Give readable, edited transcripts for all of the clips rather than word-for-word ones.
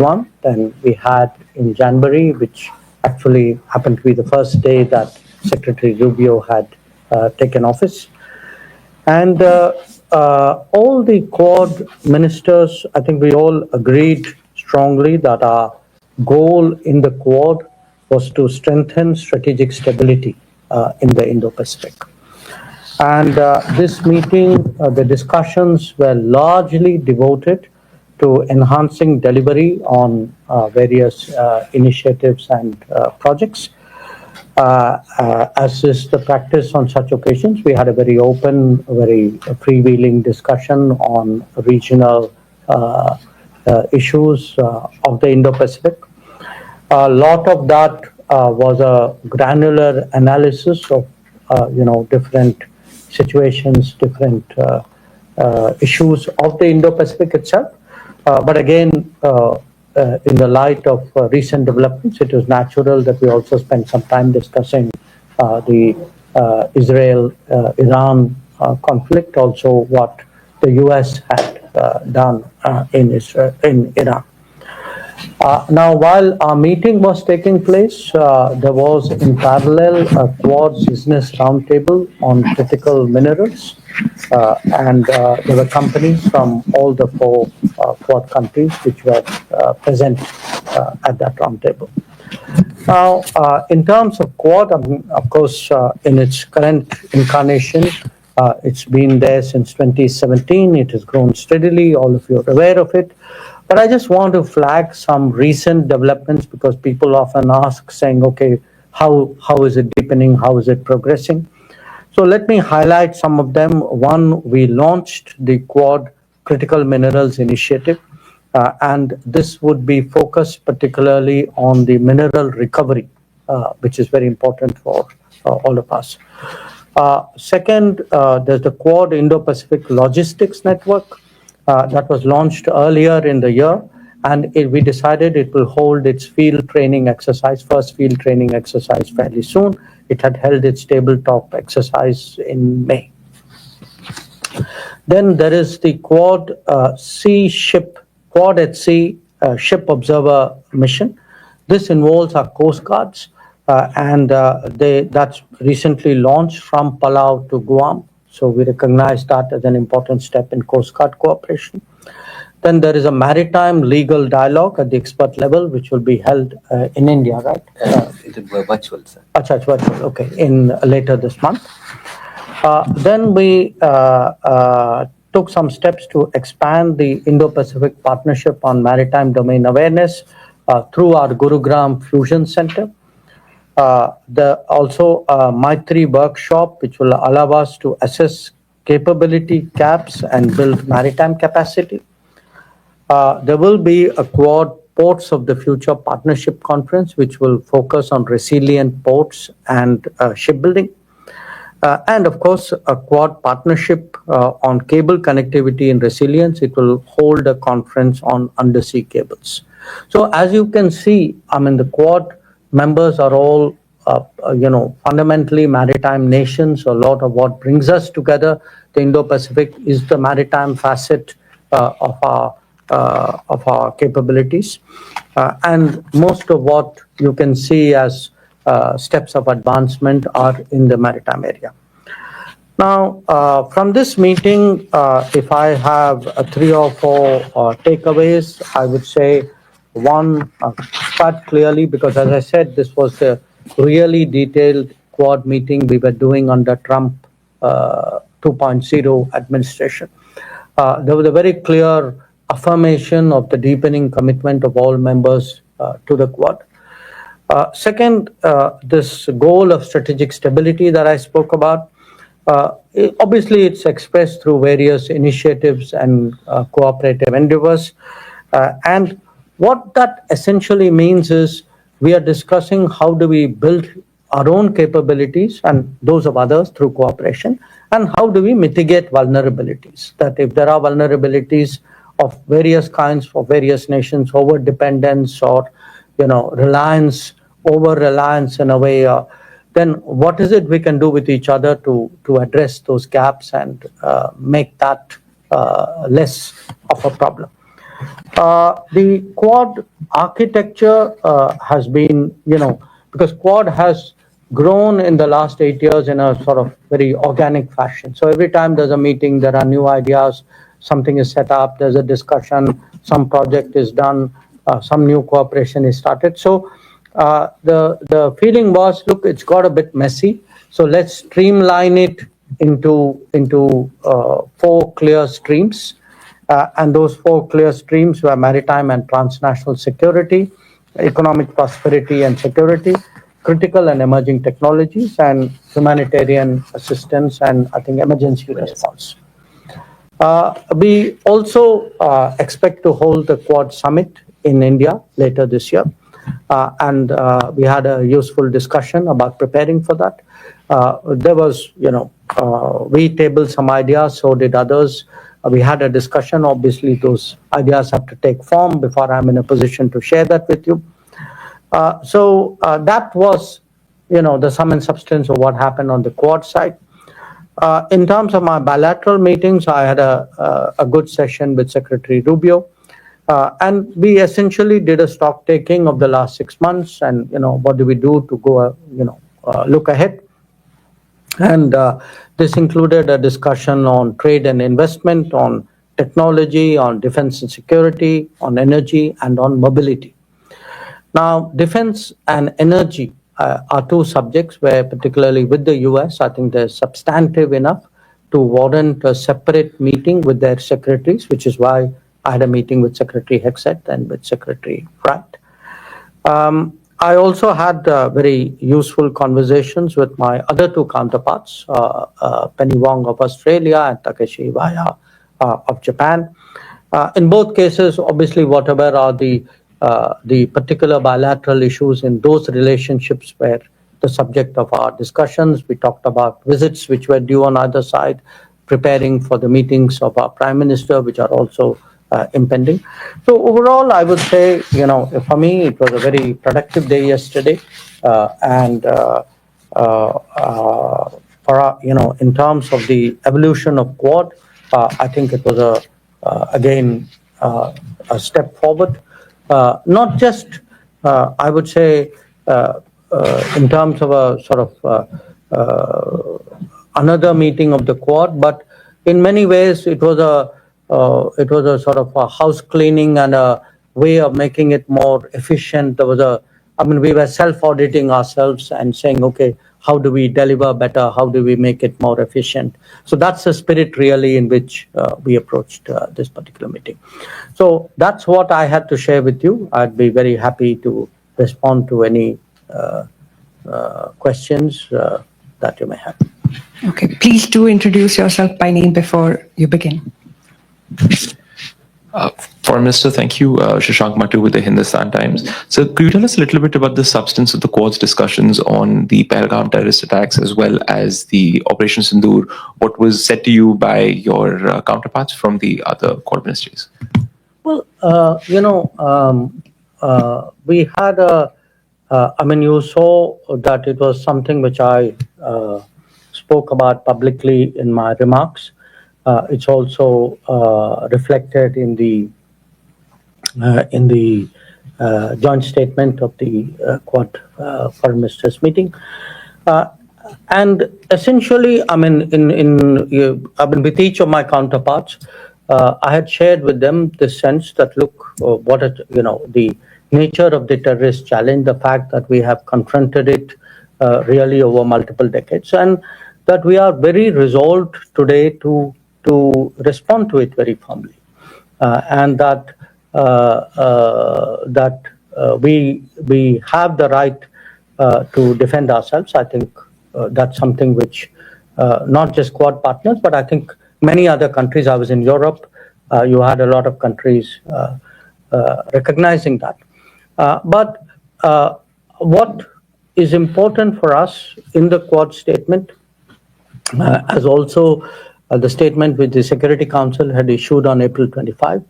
one. Then we had in January, which actually happened to be the first day that Secretary Rubio had taken office. And all the Quad ministers, I think we all agreed strongly that our goal in the Quad was to strengthen strategic stability in the Indo-Pacific. And this meeting, the discussions were largely devoted to enhancing delivery on various initiatives and projects. As is the practice on such occasions, we had a very open, very freewheeling discussion on regional issues of the Indo-Pacific. A lot of that was a granular analysis of different situations, different issues of the Indo-Pacific itself. But again, in the light of recent developments, it is natural that we also spend some time discussing the Israel-Iran conflict, also what the US had done in Iran. Now, while our meeting was taking place, there was in parallel a Quad business roundtable on critical minerals, and there were companies from all the four Quad countries which were present at that roundtable. Now, in terms of Quad, of course, in its current incarnation, it's been there since 2017. It has grown steadily. All of you are aware of it. But I just want to flag some recent developments because people often ask, saying, okay, how is it deepening? How is it progressing? So let me highlight some of them. One, we launched the Quad Critical Minerals Initiative, and this would be focused particularly on the mineral recovery, which is very important for all of us. Second, there's the Quad Indo-Pacific Logistics Network. That was launched earlier in the year, and we decided it will hold its field training exercise, first field training exercise fairly soon. It had held its tabletop exercise in May. Then there is the Quad at Sea Ship Observer Mission. This involves our Coast Guards, and that's recently launched from Palau to Guam. So we recognize that as an important step in Coast Guard cooperation. Then there is a maritime legal dialogue at the expert level, which will be held in India, right? It is virtual, sir. Achha, it's virtual, okay, in later this month. Then we took some steps to expand the Indo-Pacific Partnership on Maritime Domain Awareness through our Gurugram Fusion Center. Also Maitri workshop, which will allow us to assess capability gaps and build maritime capacity. There will be a Quad Ports of the Future Partnership Conference, which will focus on resilient ports and shipbuilding. And of course, a Quad partnership on cable connectivity and resilience. It will hold a conference on undersea cables. So as you can see, the Quad members are all, fundamentally maritime nations. A lot of what brings us together, the Indo-Pacific, is the maritime facet of our capabilities, and most of what you can see as steps of advancement are in the maritime area. Now, from this meeting, if I have 3 or 4 takeaways, I would say one, start clearly, because as I said, this was a really detailed Quad meeting we were doing under Trump 2.0 administration. There was a very clear affirmation of the deepening commitment of all members to the Quad. Second, this goal of strategic stability that I spoke about, obviously it's expressed through various initiatives and cooperative endeavors. And what that essentially means is we are discussing how do we build our own capabilities and those of others through cooperation, and how do we mitigate vulnerabilities. That if there are vulnerabilities of various kinds for various nations, over dependence or reliance, over reliance in a way, then what is it we can do with each other to address those gaps and make that less of a problem. The Quad architecture has been, because Quad has grown in the last 8 years in a sort of very organic fashion. So every time there's a meeting, there are new ideas, something is set up, there's a discussion, some project is done, some new cooperation is started. So the feeling was, look, it's got a bit messy, so let's streamline it into 4 clear streams. And those 4 clear streams were maritime and transnational security, economic prosperity and security, critical and emerging technologies, and humanitarian assistance, and I think emergency response. We also expect to hold the Quad Summit in India later this year. And we had a useful discussion about preparing for that. There was, we tabled some ideas, so did others. We had a discussion. Obviously, those ideas have to take form before I'm in a position to share that with you. So that was, the sum and substance of what happened on the Quad side. In terms of my bilateral meetings, I had a good session with Secretary Rubio. And we essentially did a stock taking of the last 6 months, and what do we do to go, look ahead. And this included a discussion on trade and investment, on technology, on defense and security, on energy, and on mobility. Now, defense and energy are 2 subjects where, particularly with the US, I think they're substantive enough to warrant a separate meeting with their secretaries, which is why I had a meeting with Secretary Hexet and with Secretary Wright. I also had very useful conversations with my other 2 counterparts, Penny Wong of Australia and Takeshi Iwaya of Japan. In both cases, obviously, whatever are the particular bilateral issues in those relationships were the subject of our discussions. We talked about visits which were due on either side, preparing for the meetings of our Prime Minister, which are also impending. So overall, I would say, for me, it was a very productive day yesterday. And in terms of the evolution of Quad, I think it was again a step forward. Not just, I would say, in terms of a sort of another meeting of the Quad, but in many ways it was a sort of a house cleaning and a way of making it more efficient. We were self-auditing ourselves and saying, okay, how do we deliver better? How do we make it more efficient? So that's the spirit really in which we approached this particular meeting. So that's what I had to share with you. I'd be very happy to respond to any questions that you may have. Okay, please do introduce yourself by name before you begin. Foreign Minister, thank you. Shashank Mattu with the Hindustan Times. So could you tell us a little bit about the substance of the Quad's discussions on the Pahalgam terrorist attacks as well as the Operation Sindoor? What was said to you by your counterparts from the other Quad ministries? Well, we had you saw that it was something which I spoke about publicly in my remarks. It's also reflected in the joint statement of the Quad Foreign Ministers meeting. And essentially, with each of my counterparts, I had shared with them the sense that, look, the nature of the terrorist challenge, the fact that we have confronted it really over multiple decades, and that we are very resolved today to respond to it very firmly, and that we have the right to defend ourselves. I think that's something which not just Quad partners, but I think many other countries. I was in Europe. You had a lot of countries recognizing that. But what is important for us in the Quad statement, as also the statement which the Security Council had issued on April 25,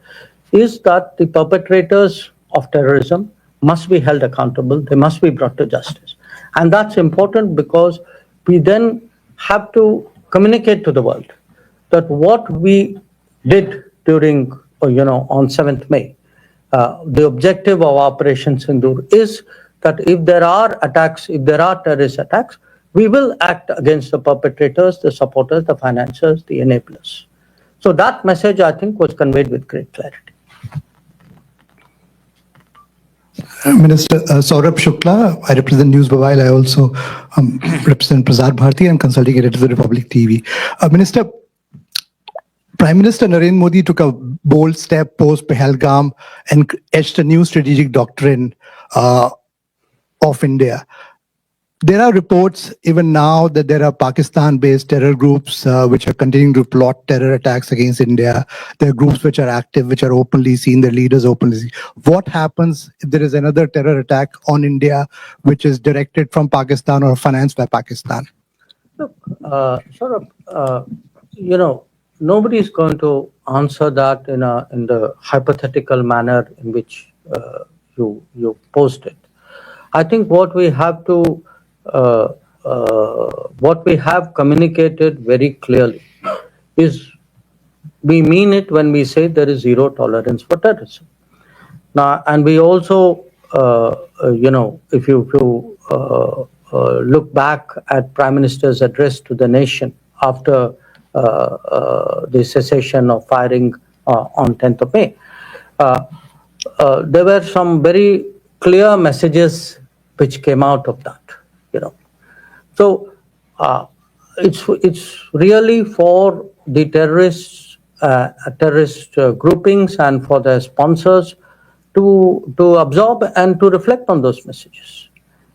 is that the perpetrators of terrorism must be held accountable. They must be brought to justice. And that's important because we then have to communicate to the world that what we did during on 7th May. The objective of Operation Sindoor is that if there are attacks, if there are terrorist attacks, we will act against the perpetrators, the supporters, the financiers, the enablers. So that message, I think, was conveyed with great clarity. Minister Saurabh Shukla, I represent News Mobile. I also represent Prasar Bharati and consulting editor of the Republic TV. Minister, Prime Minister Narendra Modi took a bold step post Pahalgam and etched a new strategic doctrine of India. There are reports even now that there are Pakistan-based terror groups which are continuing to plot terror attacks against India. There are groups which are active, which are openly seen, their leaders openly seen. What happens if there is another terror attack on India which is directed from Pakistan or financed by Pakistan? Look, nobody is going to answer that in the hypothetical manner in which you posed it. I think what we have to what we have communicated very clearly is we mean it when we say there is zero tolerance for terrorism. Now, and we also, if you look back at Prime Minister's address to the nation after the cessation of firing on 10th of May, there were some very clear messages which came out of that. So it's really for the terrorist groupings and for their sponsors to absorb and to reflect on those messages.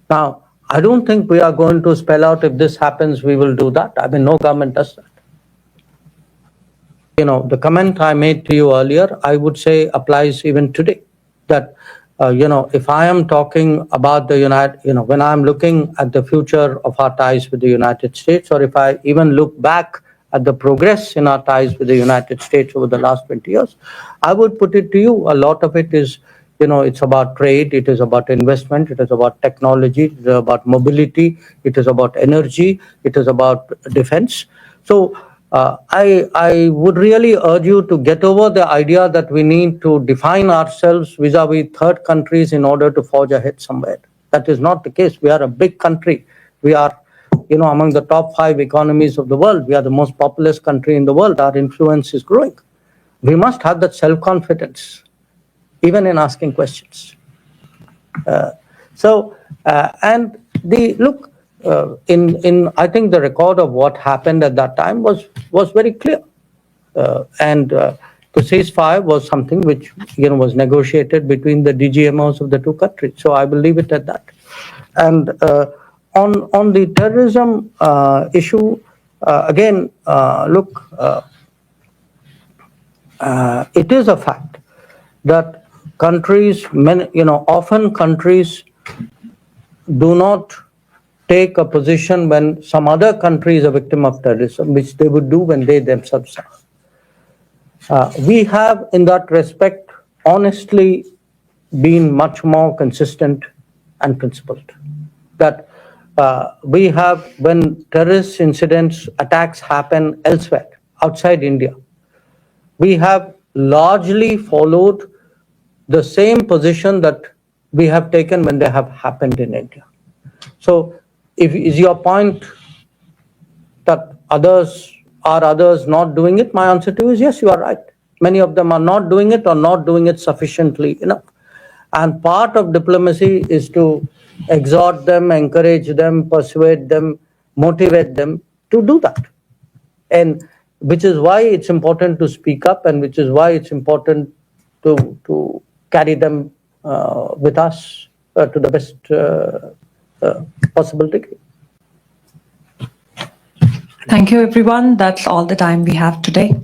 Now, I don't think we are going to spell out if this happens, we will do that. I mean, no government does that. The comment I made to you earlier, I would say applies even today. That if I am talking about the when I'm looking at the future of our ties with the United States, or if I even look back at the progress in our ties with the United States over the last 20 years, I would put it to you, a lot of it is, it's about trade, it is about investment, it is about technology, it is about mobility, it is about energy, it is about defense. So I would really urge you to get over the idea that we need to define ourselves vis-a-vis third countries in order to forge ahead somewhere. That is not the case. We are a big country. We are, among the top 5 economies of the world. We are the most populous country in the world. Our influence is growing. We must have that self-confidence, even in asking questions. I think the record of what happened at that time was very clear, and the ceasefire was something which was negotiated between the DGMOs of the two countries. So I will leave it at that. And on the terrorism issue, again, it is a fact that countries, often countries do not take a position when some other country is a victim of terrorism, which they would do when they themselves are. We have, in that respect, honestly been much more consistent and principled. That we have, when terrorist incidents, attacks happen elsewhere, outside India, we have largely followed the same position that we have taken when they have happened in India. So, is your point that others not doing it? My answer to you is yes, you are right. Many of them are not doing it or not doing it sufficiently enough. And part of diplomacy is to exhort them, encourage them, persuade them, motivate them to do that. And which is why it's important to speak up, and which is why it's important to carry them with us to the best possible degree. Thank you, everyone. That's all the time we have today.